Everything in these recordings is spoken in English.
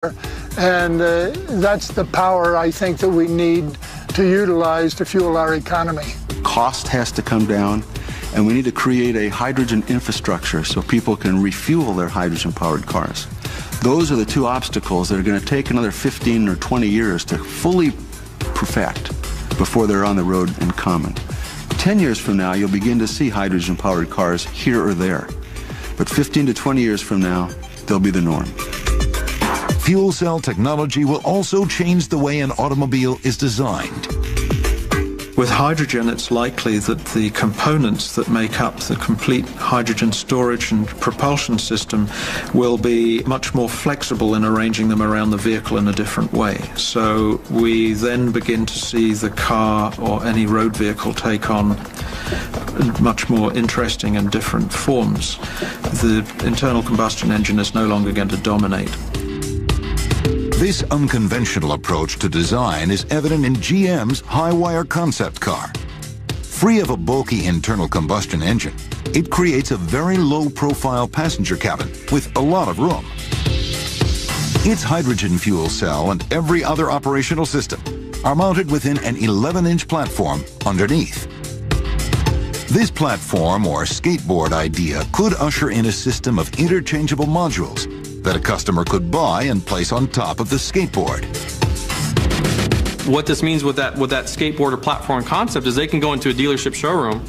And that's the power, I think, that we need to utilize to fuel our economy. Cost has to come down, and we need to create a hydrogen infrastructure so people can refuel their hydrogen-powered cars. Those are the two obstacles that are going to take another 15 or 20 years to fully perfect before they're on the road in common. 10 years from now, you'll begin to see hydrogen-powered cars here or there. But 15 to 20 years from now, they'll be the norm. Fuel cell technology will also change the way an automobile is designed. With hydrogen, it's likely that the components that make up the complete hydrogen storage and propulsion system will be much more flexible in arranging them around the vehicle in a different way. So we then begin to see the car or any road vehicle take on much more interesting and different forms. The internal combustion engine is no longer going to dominate. This unconventional approach to design is evident in GM's high-wire concept car. Free of a bulky internal combustion engine, it creates a very low-profile passenger cabin with a lot of room. Its hydrogen fuel cell and every other operational system are mounted within an 11-inch platform underneath. This platform or skateboard idea could usher in a system of interchangeable modules that a customer could buy and place on top of the skateboard. What this means with that skateboard or platform concept is they can go into a dealership showroom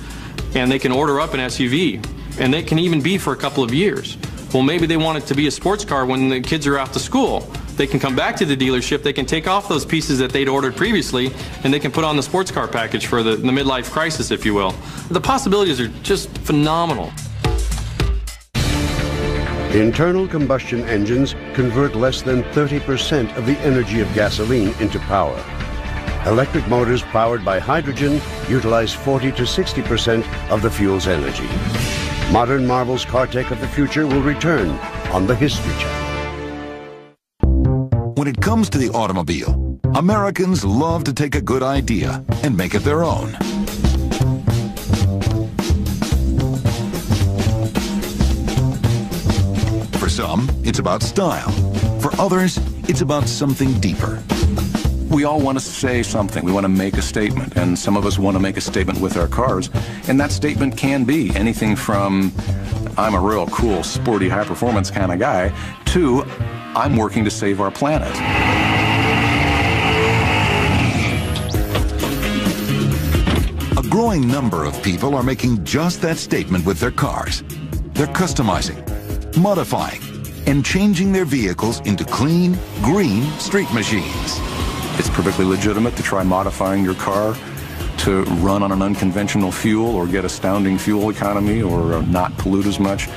and they can order up an SUV, and they can even be for a couple of years. Well, maybe they want it to be a sports car when the kids are off to school. They can come back to the dealership, they can take off those pieces that they'd ordered previously, and they can put on the sports car package for the midlife crisis, if you will. The possibilities are just phenomenal. Internal combustion engines convert less than 30% of the energy of gasoline into power. Electric motors powered by hydrogen utilize 40 to 60% of the fuel's energy. Modern Marvel's CarTech of the future will return on the History Channel. When it comes to the automobile, Americans love to take a good idea and make it their own. For some, it's about style. For others, it's about something deeper. We all want to say something. We want to make a statement, and some of us want to make a statement with our cars, and that statement can be anything from I'm a real cool, sporty, high-performance kind of guy to I'm working to save our planet. A growing number of people are making just that statement with their cars. They're customizing, modifying, and changing their vehicles into clean, green street machines. It's perfectly legitimate to try modifying your car to run on an unconventional fuel or get astounding fuel economy or not pollute as much.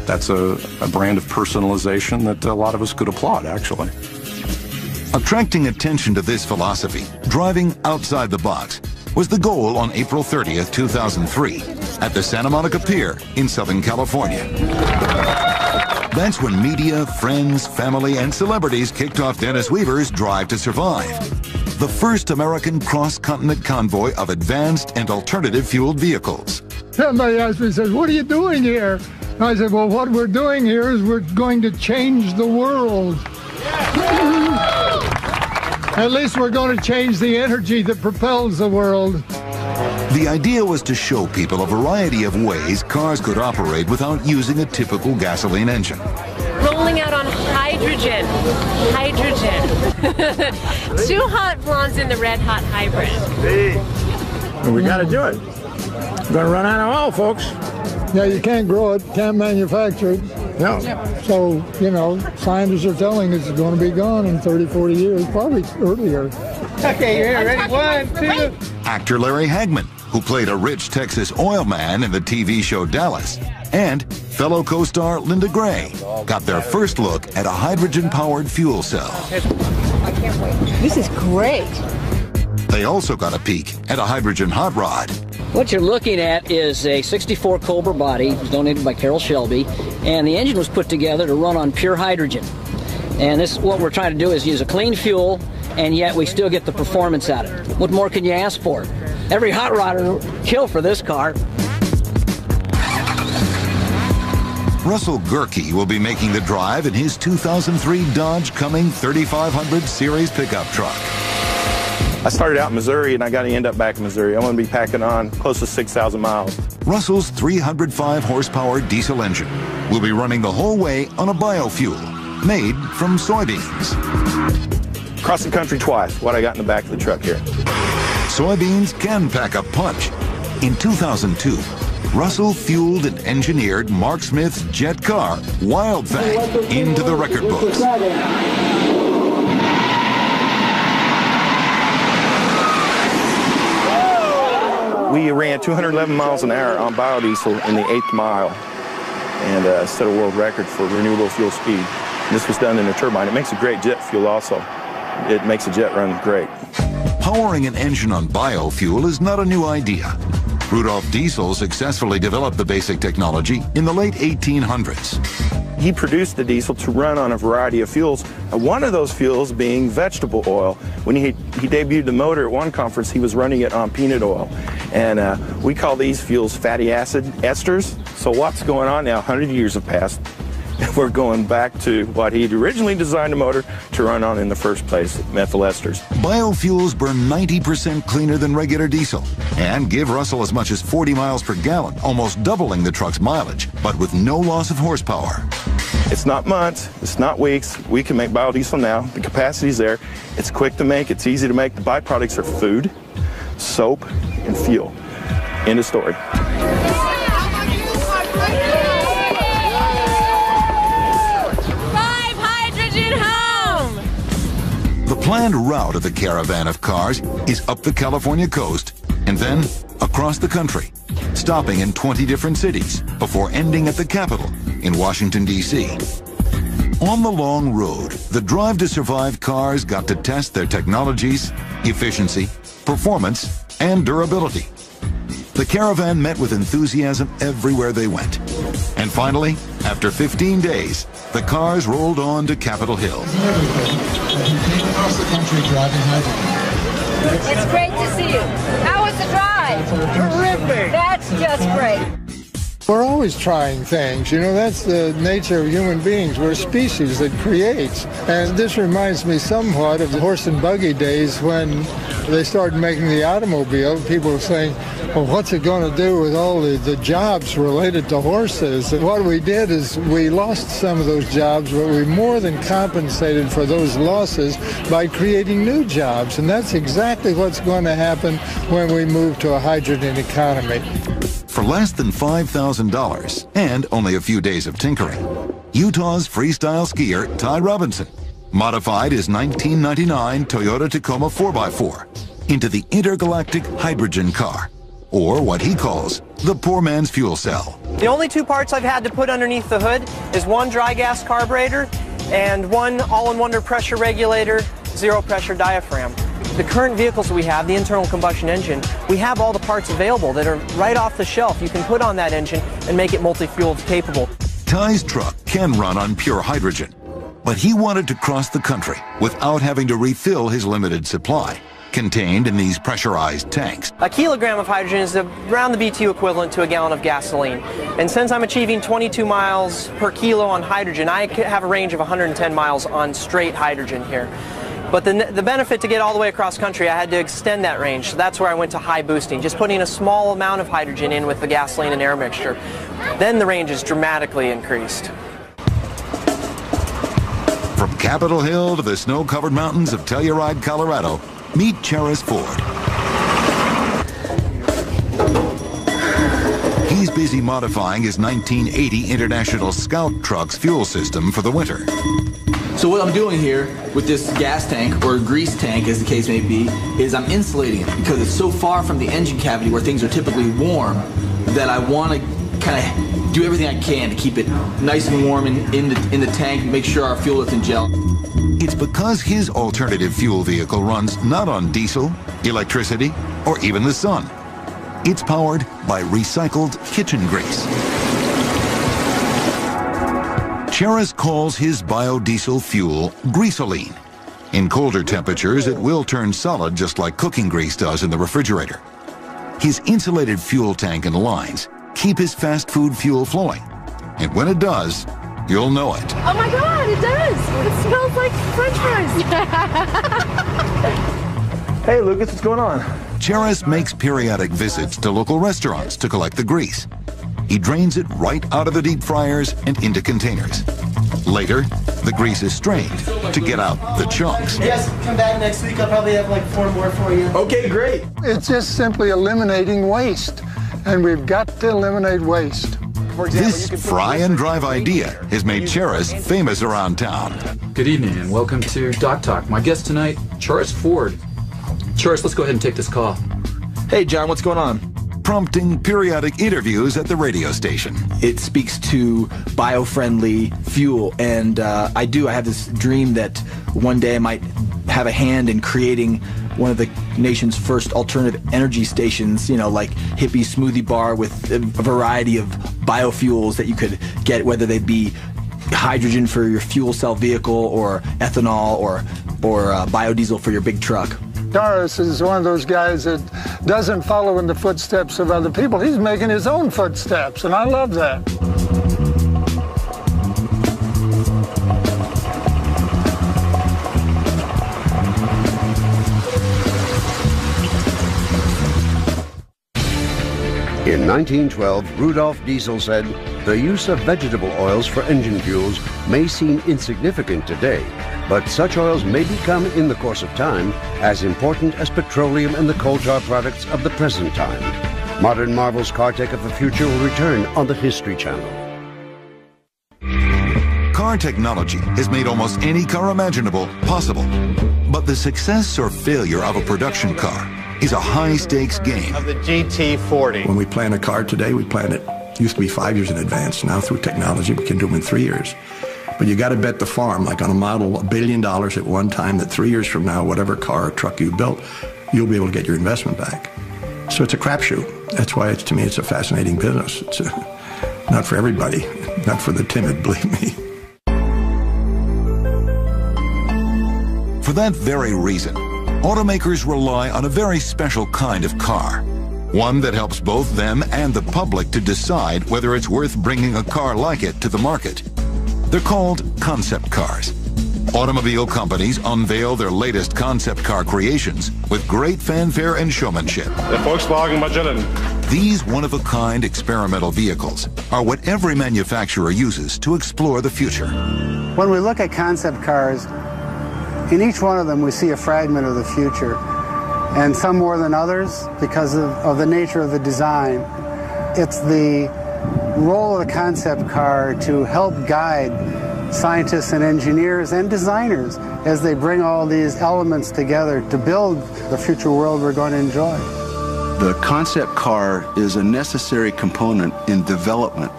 That's a brand of personalization that a lot of us could applaud, actually. Attracting attention to this philosophy, driving outside the box, was the goal on April 30th, 2003, at the Santa Monica Pier in Southern California. That's when media, friends, family, and celebrities kicked off Dennis Weaver's Drive to Survive, the first American cross-continent convoy of advanced and alternative-fueled vehicles. Somebody asked me, says, "What are you doing here?" I said, "Well, what we're doing here is we're going to change the world." At least we're going to change the energy that propels the world. The idea was to show people a variety of ways cars could operate without using a typical gasoline engine. Rolling out on hydrogen. Hydrogen. 2 hot blondes in the red hot hybrid. Well, we got to do it. We're going to run out of oil, folks. Yeah, you can't grow it, can't manufacture it. No. So, you know, scientists are telling us it's going to be gone in 30, 40 years, probably earlier. Okay, you're here. Ready? 1, 2. Actor Larry Hagman, who played a rich Texas oil man in the TV show Dallas, and fellow co-star Linda Gray got their first look at a hydrogen-powered fuel cell. I can't wait. This is great. They also got a peek at a hydrogen hot rod. What you're looking at is a 64 Cobra body. It was donated by Carroll Shelby, and the engine was put together to run on pure hydrogen. And this, what we're trying to do is use a clean fuel, and yet we still get the performance out of it. What more can you ask for? Every hot rodder will kill for this car. Russell Gerke will be making the drive in his 2003 Dodge Cumming 3500 Series pickup truck. I started out in Missouri and I got to end up back in Missouri. I'm going to be packing on close to 6,000 miles. Russell's 305 horsepower diesel engine will be running the whole way on a biofuel made from soybeans. Cross the country twice, what I got in the back of the truck here. Soybeans can pack a punch. In 2002, Russell fueled and engineered Mark Smith's jet car, Wildfang, into the record books. We ran 211 miles an hour on biodiesel in the 8th mile and set a world record for renewable fuel speed. This was done in a turbine. It makes a great jet fuel also. It makes a jet run great. Powering an engine on biofuel is not a new idea. Rudolf Diesel successfully developed the basic technology in the late 1800s. He produced the diesel to run on a variety of fuels, one of those fuels being vegetable oil. When he debuted the motor at one conference, he was running it on peanut oil. And we call these fuels fatty acid esters. So what's going on now? 100 years have passed. We're going back to what he'd originally designed the motor to run on in the first place, methyl esters. Biofuels burn 90% cleaner than regular diesel and give Russell as much as 40 miles per gallon, almost doubling the truck's mileage, but with no loss of horsepower. It's not months, it's not weeks. We can make biodiesel now. The capacity's there. It's quick to make, it's easy to make. The byproducts are food, soap, and fuel. End of story. The planned route of the caravan of cars is up the California coast and then across the country, stopping in 20 different cities before ending at the capital in Washington, D.C. On the long road, the Drive to Survive cars got to test their technologies, efficiency, performance, and durability. The caravan met with enthusiasm everywhere they went. And finally, after 15 days, the cars rolled on to Capitol Hill. Across the country driving hydrogen. It's great to see you. How was the drive? Terrific. That's just great. We're always trying things, you know, that's the nature of human beings. We're a species that creates. And this reminds me somewhat of the horse and buggy days when they started making the automobile. People were saying, well, what's it going to do with all the jobs related to horses? And what we did is we lost some of those jobs, but we more than compensated for those losses by creating new jobs. And that's exactly what's going to happen when we move to a hydrogen economy. For less than $5,000 and only a few days of tinkering, Utah's freestyle skier Ty Robinson modified his 1999 Toyota Tacoma 4x4 into the intergalactic hydrogen car, or what he calls the poor man's fuel cell. The only two parts I've had to put underneath the hood is one dry gas carburetor and one all-in-one pressure regulator, zero pressure diaphragm. The current vehicles we have, the internal combustion engine, we have all the parts available that are right off the shelf. You can put on that engine and make it multi-fuel capable. Ty's truck can run on pure hydrogen, but he wanted to cross the country without having to refill his limited supply, contained in these pressurized tanks. A kilogram of hydrogen is around the BTU equivalent to a gallon of gasoline. And since I'm achieving 22 miles per kilo on hydrogen, I have a range of 110 miles on straight hydrogen here. But the benefit to get all the way across country, I had to extend that range. So that's where I went to high boosting, just putting a small amount of hydrogen in with the gasoline and air mixture. Then the range is dramatically increased. From Capitol Hill to the snow-covered mountains of Telluride, Colorado, meet Cheris Ford. He's busy modifying his 1980 International Scout truck's fuel system for the winter. So what I'm doing here with this gas tank, or grease tank as the case may be, is I'm insulating it because it's so far from the engine cavity where things are typically warm that I want to kind of do everything I can to keep it nice and warm in the tank, make sure our fuel doesn't gel. It's because his alternative fuel vehicle runs not on diesel, electricity, or even the sun. It's powered by recycled kitchen grease. Cheris calls his biodiesel fuel greasoline. In colder temperatures, it will turn solid just like cooking grease does in the refrigerator. His insulated fuel tank and lines keep his fast food fuel flowing. And when it does, you'll know it. Oh my God, it does. It smells like French fries. Hey, Lucas, what's going on? Cheris makes periodic visits to local restaurants to collect the grease. He drains it right out of the deep fryers and into containers. Later, the grease is strained to get out the chunks. Yes, come back next week. I'll probably have like 4 more for you. Okay, great. It's just simply eliminating waste, and we've got to eliminate waste. This fry and drive idea has made Cheris famous around town. Good evening and welcome to Doc Talk. My guest tonight, Cheris Ford. Cheris, let's go ahead and take this call. Hey, John, what's going on? Prompting periodic interviews at the radio station. It speaks to bio-friendly fuel, and I have this dream that one day I might have a hand in creating one of the nation's first alternative energy stations, you know, like hippie smoothie bar with a variety of biofuels that you could get, whether they be hydrogen for your fuel cell vehicle or ethanol or biodiesel for your big truck. Doris is one of those guys that doesn't follow in the footsteps of other people. He's making his own footsteps, and I love that. In 1912, Rudolf Diesel said, "The use of vegetable oils for engine fuels may seem insignificant today, but such oils may become, in the course of time, as important as petroleum and the coal tar products of the present time." Modern Marvel's Car Tech of the Future will return on the History Channel. Car technology has made almost any car imaginable possible. But the success or failure of a production car is a high-stakes game. Of the GT40. When we plan a car today, we plan it, used to be 5 years in advance. Now through technology, we can do them in 3 years. But you got to bet the farm, like on a model, $1 billion at one time, that 3 years from now, whatever car or truck you built, you'll be able to get your investment back. So it's a crapshoot. That's why, to me, it's a fascinating business. It's not for everybody, not for the timid, believe me. For that very reason, automakers rely on a very special kind of car. One that helps both them and the public to decide whether it's worth bringing a car like it to the market. They're called concept cars. Automobile companies unveil their latest concept car creations with great fanfare and showmanship. The Volkswagen Magellan. These one-of-a-kind experimental vehicles are what every manufacturer uses to explore the future. When we look at concept cars, in each one of them we see a fragment of the future, and some more than others because of the nature of the design. It's the role of the concept car to help guide scientists and engineers and designers as they bring all these elements together to build the future world we're going to enjoy. The concept car is a necessary component in development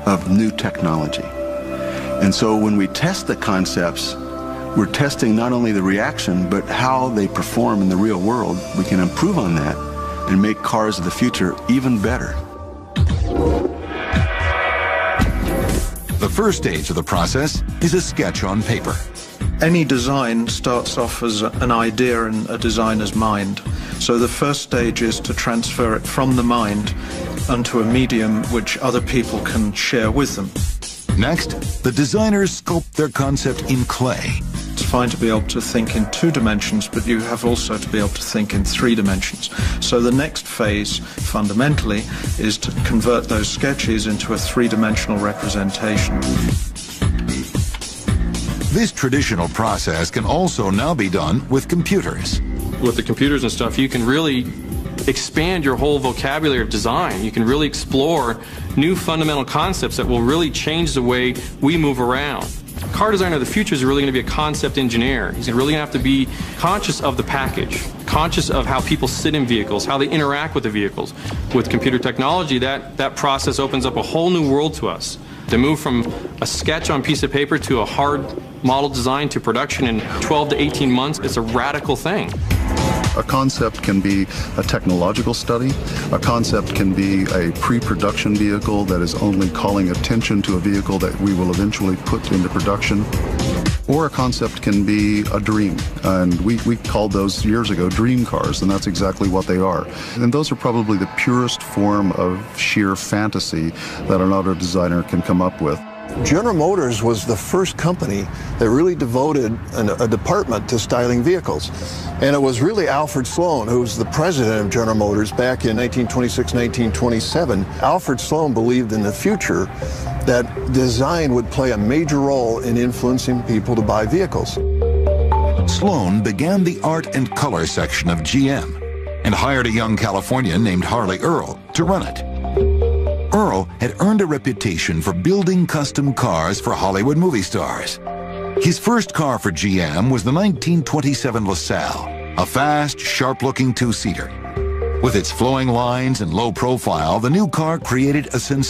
of new technology. And so when we test the concepts, we're testing not only the reaction, but how they perform in the real world. We can improve on that and make cars of the future even better. The first stage of the process is a sketch on paper. Any design starts off as an idea in a designer's mind. So the first stage is to transfer it from the mind onto a medium which other people can share with them. Next, the designers sculpt their concept in clay. It's fine to be able to think in 2 dimensions, but you have also to be able to think in 3 dimensions. So the next phase, fundamentally, is to convert those sketches into a 3-dimensional representation. This traditional process can also now be done with computers. With the computers and stuff, you can really expand your whole vocabulary of design. You can really explore new fundamental concepts that will really change the way we move around. A car designer of the future is really going to be a concept engineer. He's really going to have to be conscious of the package, conscious of how people sit in vehicles, how they interact with the vehicles. With computer technology, that process opens up a whole new world to us. To move from a sketch on a piece of paper to a hard model design to production in 12 to 18 months, it's a radical thing. A concept can be a technological study. A concept can be a pre-production vehicle that is only calling attention to a vehicle that we will eventually put into production. Or a concept can be a dream, and we called those years ago dream cars, and that's exactly what they are. And those are probably the purest form of sheer fantasy that an auto designer can come up with. General Motors was the first company that really devoted a department to styling vehicles. And it was really Alfred Sloan, who was the president of General Motors back in 1926, 1927. Alfred Sloan believed in the future that design would play a major role in influencing people to buy vehicles. Sloan began the art and color section of GM and hired a young Californian named Harley Earl to run it. Earl had earned a reputation for building custom cars for Hollywood movie stars. His first car for GM was the 1927 LaSalle, a fast, sharp-looking two-seater. With its flowing lines and low profile, the new car created a sensation.